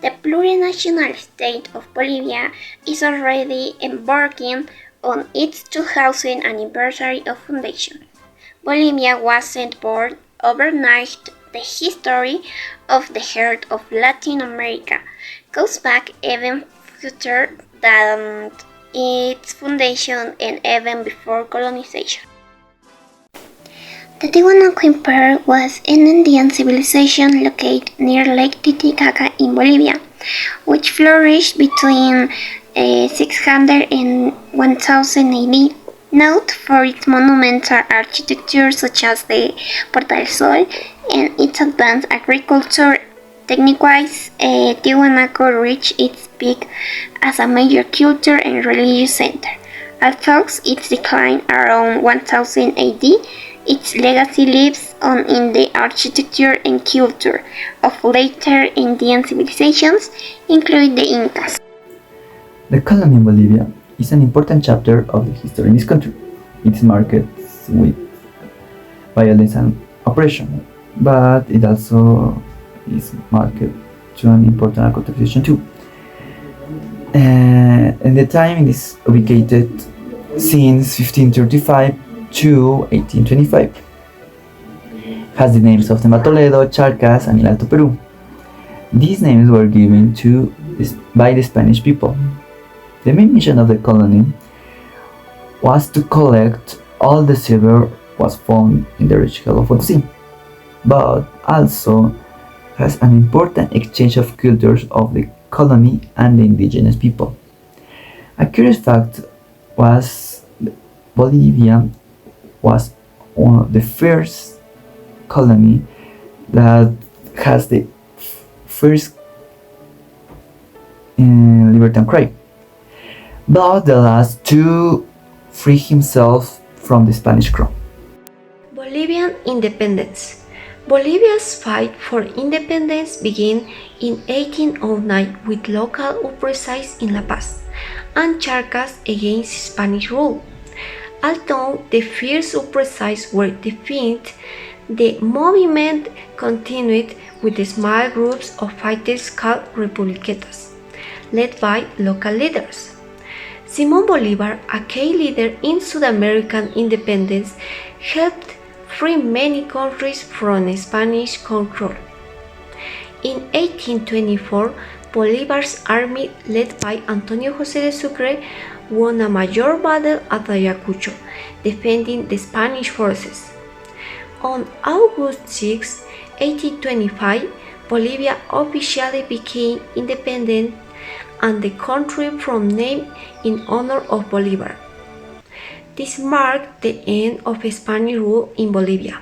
The plurinational state of Bolivia is already embarking on its 2000th anniversary of foundation. Bolivia wasn't born overnight. The history of the heart of Latin America goes back even further than its foundation and even before colonization. The Tiwanaku Empire was an Indian civilization located near Lake Titicaca in Bolivia, which flourished between 600 and 1000 AD. Note for its monumental architecture such as the Puerta del Sol and its advanced agriculture. Technique-wise, Tiwanaku reached its peak as a major culture and religious center. Although its decline around 1000 AD, its legacy lives on in the architecture and culture of later Indian civilizations, including the Incas. The colony in Bolivia is an important chapter of the history in this country. It's marked with violence and oppression, but it also is marked to an important contribution too. And the time it is ubicated since 1535 to 1825. Has the names of Toledo, Charcas, and El Alto Peru. These names were given by the Spanish people. The main mission of the colony was to collect all the silver was found in the rich Gulf of the Sea, but also has an important exchange of cultures of the colony and the indigenous people. A curious fact was Bolivia was one of the first colony that has the first libertarian cry, but the last to free himself from the Spanish crown. Bolivian independence. Bolivia's fight for independence began in 1809 with local uprisings in La Paz and Charcas against Spanish rule. Although the fierce uprisings were defeated, the movement continued with small groups of fighters called republiquetas, led by local leaders. Simón Bolívar, a key leader in South American independence, helped free many countries from Spanish control. In 1824, Bolívar's army, led by Antonio José de Sucre, won a major battle at Ayacucho, defending the Spanish forces. On August 6, 1825, Bolivia officially became independent and the country from name in honor of Bolívar. This marked the end of Spanish rule in Bolivia.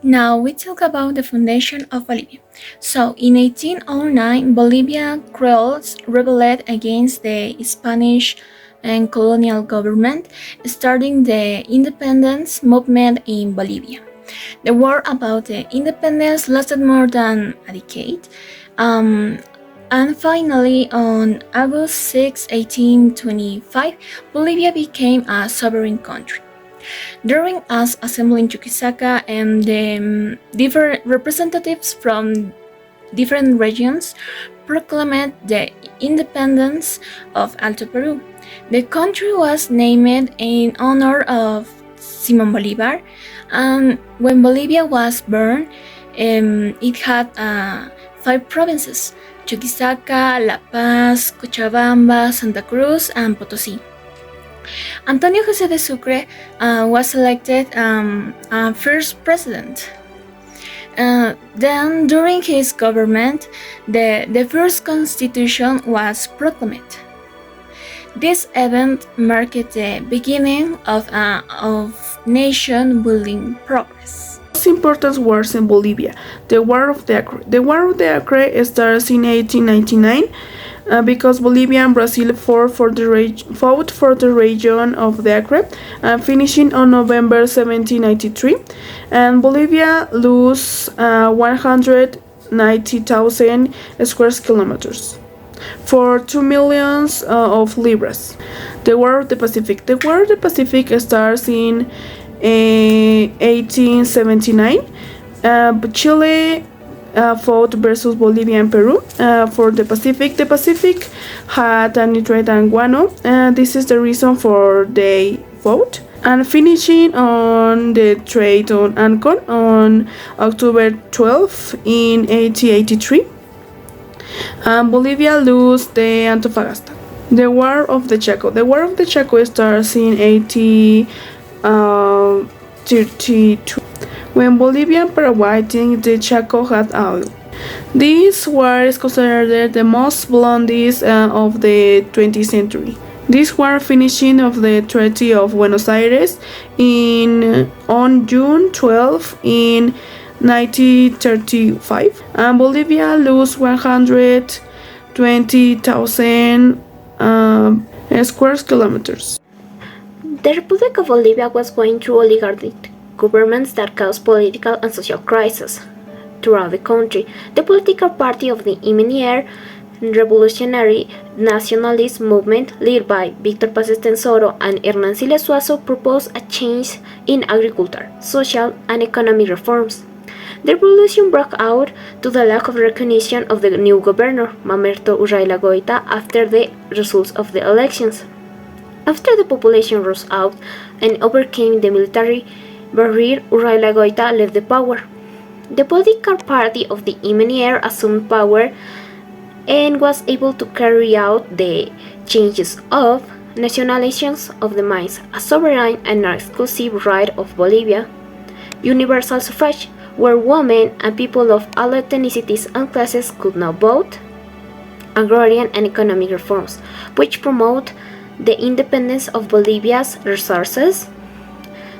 Now we talk about the foundation of Bolivia. So in 1809, Bolivia Creoles rebelled against the Spanish and colonial government, starting the independence movement in Bolivia. The war about the independence lasted more than a decade. And finally, on August 6, 1825, Bolivia became a sovereign country. During an assembly in Chuquisaca, and the different representatives from different regions proclaimed the independence of Alto Peru. The country was named in honor of Simón Bolívar, and when Bolivia was born, it had 5 provinces: Chuquisaca, La Paz, Cochabamba, Santa Cruz, and Potosí. Antonio José de Sucre was elected first president. Then, during his government, the first constitution was proclaimed. This event marked the beginning of nation-building progress. Most important wars in Bolivia. The War of the Acre. The War of the Acre starts in 1899 because Bolivia and Brazil fought for the region of the Acre, finishing on November 1793. And Bolivia lost 190,000 square kilometers for 2 million of libras. The War of the Pacific. The War of the Pacific starts in 1879. Chile fought versus Bolivia and Peru for the Pacific. The Pacific had nitrate and guano. This is the reason for they fought. And finishing on the trade on Ancon on October 12 in 1883. Bolivia lost the Antofagasta. The War of the Chaco. The War of the Chaco starts in 1832 when Bolivia and Paraguay think the Chaco had oil. This war is considered the most bloodiest of the 20th century. This war finishing of the Treaty of Buenos Aires on June 12 in 1935, and Bolivia lost 120,000 square kilometers. The Republic of Bolivia was going through oligarchic governments that caused political and social crises throughout the country. The political party of the Imenier revolutionary nationalist movement led by Víctor Paz Estenssoro and Hernán Siles Suazo proposed a change in agriculture, social and economic reforms. The revolution broke out to the lack of recognition of the new governor, Mamerto Urrailagoita, after the results of the elections. After the population rose out and overcame the military barrier, Urrailagoita left the power. The political party of the Imenier assumed power and was able to carry out the changes of nationalizations of the mines, a sovereign and exclusive right of Bolivia, universal suffrage, where women and people of all ethnicities and classes could now vote, agrarian and economic reforms, which promote the independence of Bolivia's resources.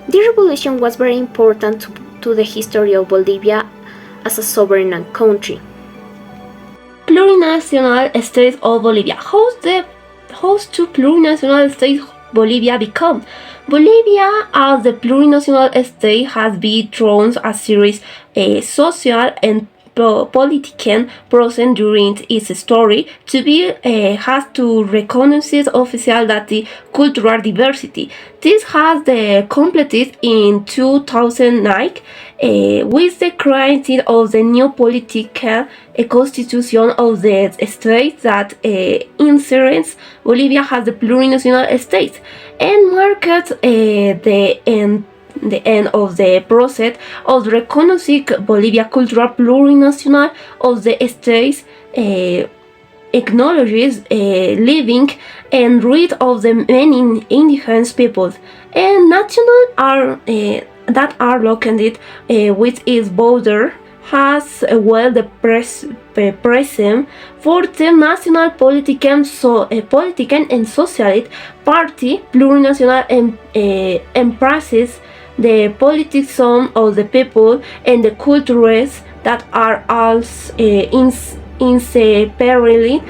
This revolution was very important to the history of Bolivia as a sovereign country. Plurinational State of Bolivia. How to plurinational state Bolivia become? Bolivia, as the plurinational state, has been through a series social and political process during its story to be has to recognize official that the cultural diversity. This has completed in 2009 with the creation of the new political constitution of the state that inserts Bolivia as the plurinational state and marked the end of the process of recognizing Bolivia cultural plurinational of the states acknowledges living and rid of the many indigenous peoples and national are that are located with its border has well the present for the national political and socialist party plurinational embraces the politics of the people and the cultures that are all inseparably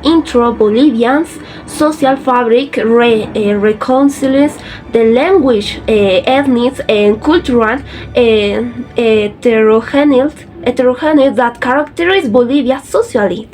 intro Bolivians social fabric reconciles the language, ethnic and cultural heterogeneity that characterize Bolivia socially.